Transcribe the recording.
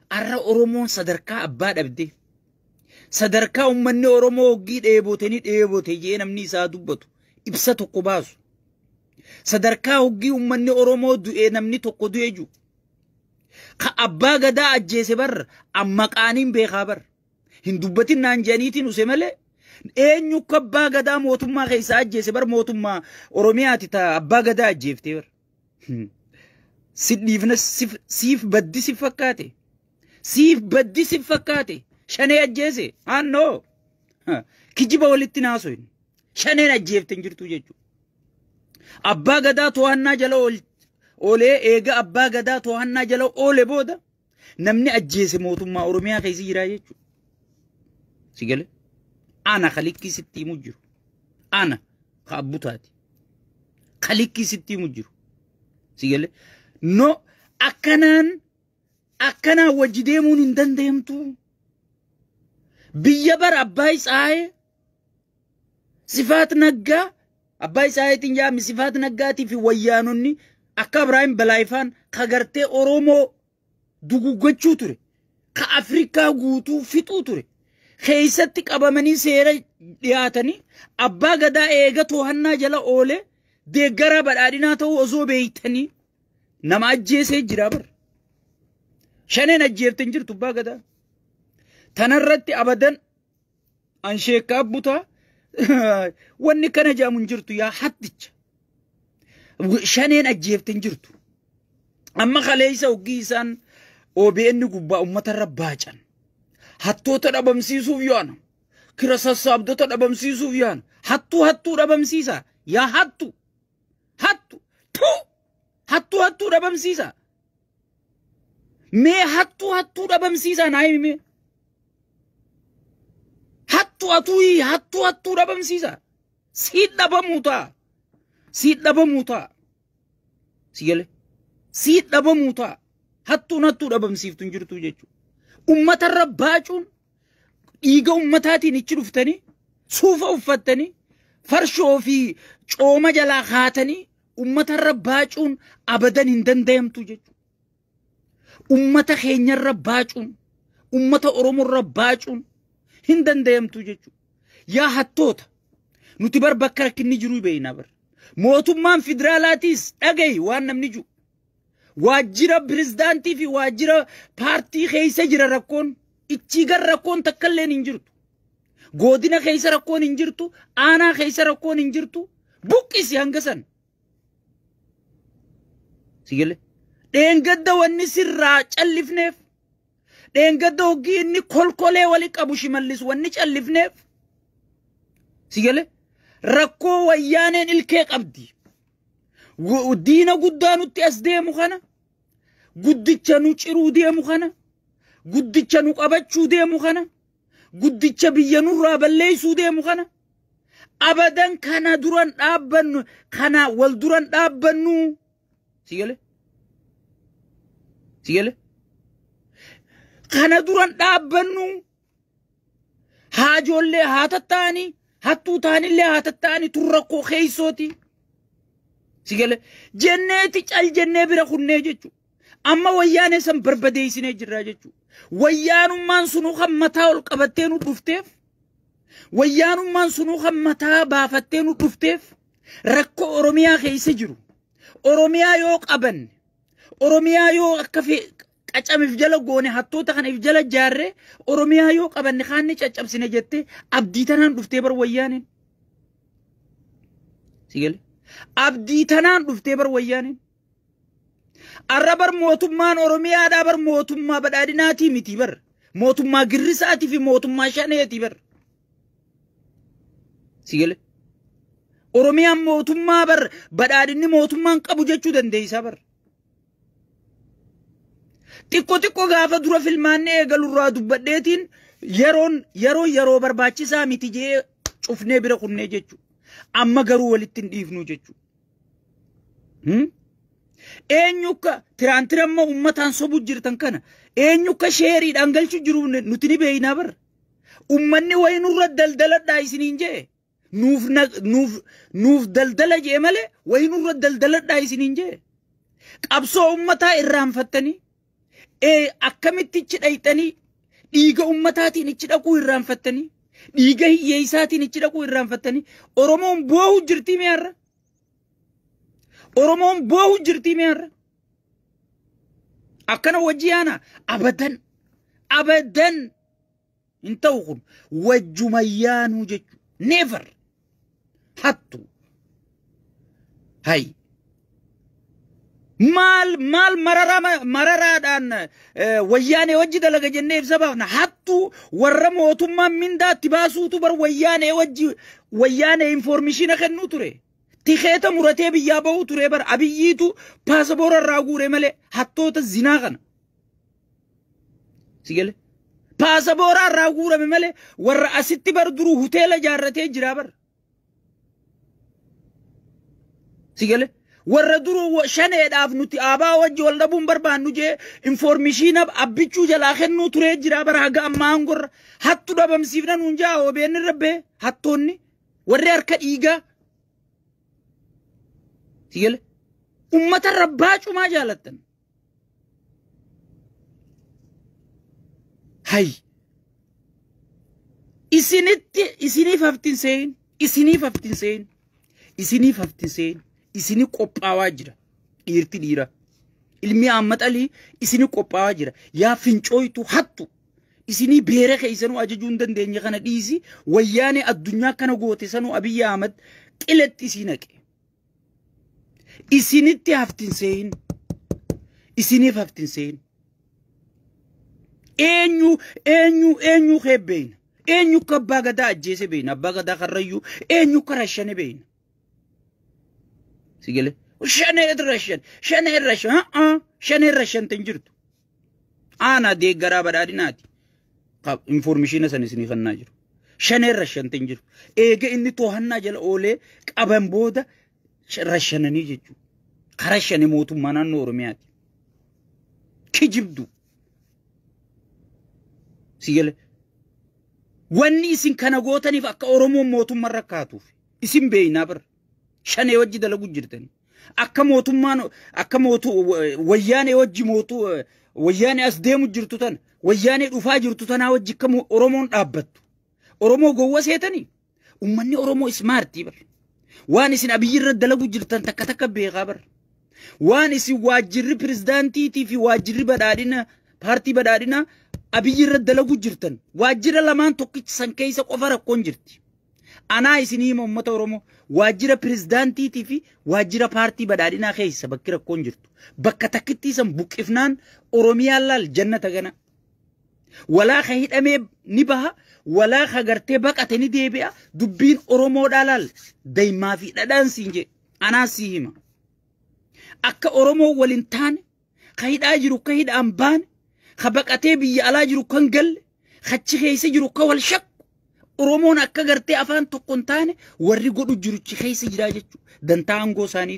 arra Oromoon sadarkaa abbaa dhabde. Sadarkaa ummanni Oromoo hoggii dheebote jee namni isaa dubbatu ibsa tokko baasu. Sadarkaa hoggii ummanni Oromoo du'e namni tokko du'e jiru. Ka abbaa gadaa ajjeese bar amma qaaniin beekaa bar. Hin dubbatin naan janiitiin use malee eenyu ka abbaa gadaa mootummaa keessa ajjeese bar mootummaa Oromiyaati ta abbaa gadaa ajjeeftee bar. Sidhiifna siif baddi si fakkaate. Siif baddi si fakkaate. Shanee ajjeese. No. Kijiba walitti naasoin. Shaneen ajjeefte hin jirtu jechuudha. Abbaa gadaa to'annaa jala oolee eega abbaa gadaa to'annaa jala oole booda namni ajjeese mootummaa Oromiyaa keessa jira jechuudha. Sigale ana khalikki sitti himu jiru. Ana ka abbutaati. Khalikki sitti himu jiru. Sigale no akkanaan wajji deemuun hin danda'amtu. Biyya bar abbaa isaaye sifaat naggaa abbaa isaayeetiin jaami sifaat naggaatii fi wayyaanonni akka Ibrahim Balaayifaan ka gartee Oromoo duguggachuu ture. Ka Afrikaa guutuu fixuu ture. Keessatti qabamanii seera dhiyaatanii abbaa gadaa eega to'annaa jala oole deeggaraa badhaadhinaa ta'uu osoo beeytanii nama ajjeesee jira bar. Shaneen ajjeefte hin jirtu abbaa gadaa. Tanarratti abadan an sheekka abbutaa wanni kana jaamu hin jirtu yaa hatticha. Shaneen ajjeefte hin jirtu. Amma kaleessa hoggii isaan OBN gubbaa uummatarra baacan. Hattoota dhabamsiisuuf yaana. Kira sassaabdota dhabamsiisuuf yaana. Hattuu dhabamsiisa. Yaa hattu. Hattuu dhabamsiisa. Mee hattuu dhabamsiisa naa himi. Hattuu dhabamsiisa. Siit dhabamuutaa. Sigale. Siit dhabamuutaa. Hattuu dhabamsiiftu hin jirtu jechuudha. Uummatarra baacuun dhiiga uummataatiin ichi dhuftanii suufa uffattanii farshoo fi cooma jalaa kaatanii uummatarra baacuun abadan hin danda'amtu jechuudha. Uummata keenyarra baacuun uummata Oromoorra baacuun hin danda'amtu jechuudha. Yaa hattoota nuti bar bakka rakkinni jiru beeyna bar. Mootummaan federaalaatiis dhagayi waan namni jiru. Waajjira pirezidaantii fi waajjira paartii keessa jira rakkoon. Ichi gar rakkoon takkalleen hin jirtu. Godina keessa rakkoon hin jirtu. Aanaa keessa rakkoon hin jirtu. Buqqisi hanga san. Sigale. Dheengadda wanni sirraa callifneef. Dheengadda hoggii inni kolkolee wali qabu Shimallis wanni callifneef. Sigale. Rakkoo wayyaaneen ilkee qabdi. Diina guddaa nutti as deemu kana. Guddicha nu ciruu deemu kana. Guddicha nu qabachuu deemu kana. Guddicha biyya nurraa balleessuu deemu kana. Abadan kana duran dhaabbannu kana wal duran dhaabbannu. Sigale. Kana duran dhaabbannu. Haajollee haa tattaani. Hattuu taanillee haa tattaani tun rakkoo keeysooti. Sigale. Jenneeti cal jennee bira kunnee jechuudha. Amma wayyaanee san barbadeessinee jirraa jechuudha. Wayyaanummaan sunuu kan mataa ol qabattee nu dhufteef. Wayyaanummaan sunuu kan mataa baafattee nu dhufteef. Rakkoo Oromiyaa keessa jiru. Oromiyaa yoo qabanne. Oromiyaa yoo akka qacamiif jala goone hattoota kanaaf jala jaarree. Oromiyaa yoo qabanne kaanni caccabsine jettee abdii tanaan dhuftee bar wayyaaneen. Sigale. Abdii tanaan dhuftee bar wayyaaneen. Arrabar mootummaan Oromiyaadhaa bar mootummaa badhaadhinaatii miti bar. Mootummaa girrisaatii fi mootummaa shaneetii bar. Sigale. Oromiyaan mootummaa bar badhaadhinni mootummaan qabu jechuu dandeessaa bar. Xiqqoo gaafa dura filmaannee eegalurraa dubbadheetiin yeroo barbaachisaa miti jee cufnee bira kunnee jechuudha. Amma garuu walitti hin dhiifnu jechuudha. Eenyukka tiraantiramma uummataan sobu jirtan kana eenyukka sheeriidhaan galchu jiru nuti ni beeynaa bar. Uummanni wayi nurra daldaladhaa isiniin jee. Nuuf daldala jee malee wayi nurra daldaladhaa isiniin jee. Qabsoo uummataa irraanfattanii akkamitti ichi dhayxanii dhiiga ummataatiin ichi dhaquu irraanfattanii dhiiga hiyyeessaatiin ichi dhaquu irraanfattanii Oromoon boo'u jirtii meerra Oromoon boo'u jirtii meerra akkana wajjiyaana abadan inta'u kun wajjumayyaanuu jechuudha never hattu hay maal mararaadhaan wayyaanee wajji dalaga jennee ibsa baafna hattu warra mootummaan mindaatti baasuutu bar wayyaanee informeeshina kennuu ture tikeeta muratee biyyaa ba'uu ture bar abiyyiitu paasapoora irraa guure malee hattoota zinaa kana sigale paasapoora irraa guurame malee warra asitti bar duruu hoteela jaarratee jira bar sigale warra duruu shaneedhaaf nuti aabaa wajji wal dhabuun barbaannu jee informeeshina abbichuu jalaa kennuu ture jira bar haga ammaan gorra hattu dhabamsiifna nuun jaa OBN rabbee hattoonni warri harka dhiigaa sigale ummata rabbaa cumaa jaalattan hay isiniif haftin seen isini qophaawaa jira dhiirti dhiira ilmi ammaxalii isini qophaawaa jira yaa fincooytu hattu isini beere keessanuu ajajuu hin dandeenye kana dhiisi wayyaanee addunyaa kana goote sanuu Abiyyi Ahmad qiletti isinaqe isinitti haftin seen isiniif haftin seen eenyu khebbeena eenyu kabbaa gadaa ajjeese beena abbaa gadaa karrayyuu eenyu karashane beena sigale shane rashan tanjirtu ana deeggaraa badhaadhinaati informeeshina san isinii kennaa jiru shane rashan tanjirtu eega inni to'annaa jala oolee qaban booda rashananii jechuudha karashane mootummaa naannoo Oromiyaati kijibdu sigale wanni isin kana gootaniif akka Oromoon mootummaa rakkaatuuf isin beeynaa bar shane wajji dalagu jirtani akka mootummaan akka wayyaanee wajji wayyaanee as deemu jirtu tan wayyaanee dhufaa jirtu tanaa wajji akka Oromoon dhaabbattu Oromoo gowwa seetanii ummanni Oromoo ismaartii bar waan isin Abiyyi irra dalagu jirtan takka beekaa bar waan isin waajjirri pirezidaantiitii fi waajjirri badhaadhina paartii badhaadhina Abiyyi irra dalagu jirtan waajjira lamaan tokkichi san keessa qofa rakkoon jirti anaa isinii ummata Oromoo waajjira pirezidaantiitii fi waajjira paartii badhaadhinaa keessa bakki rakkoon jirtu bakka takkitti san buqqifnaan Oromiyaan laal jannata gana walaa ka hidhamee ni baha walaa ka gartee baqate ni deebi'a dubbiin Oromoodhaa laal daymaa fi dhadhaan siin je anaa sii hima akka Oromoo waliin taane ka hidhaa jiru ka hidhaan baane ka baqatee biyya alaa jiru kan galle kachi keessa jiru ka wal shakku Oromoon akka gartee afaan tokkoon taane warri godhu jiruchi keessa jira jechuudha dantaa aangoo isaanii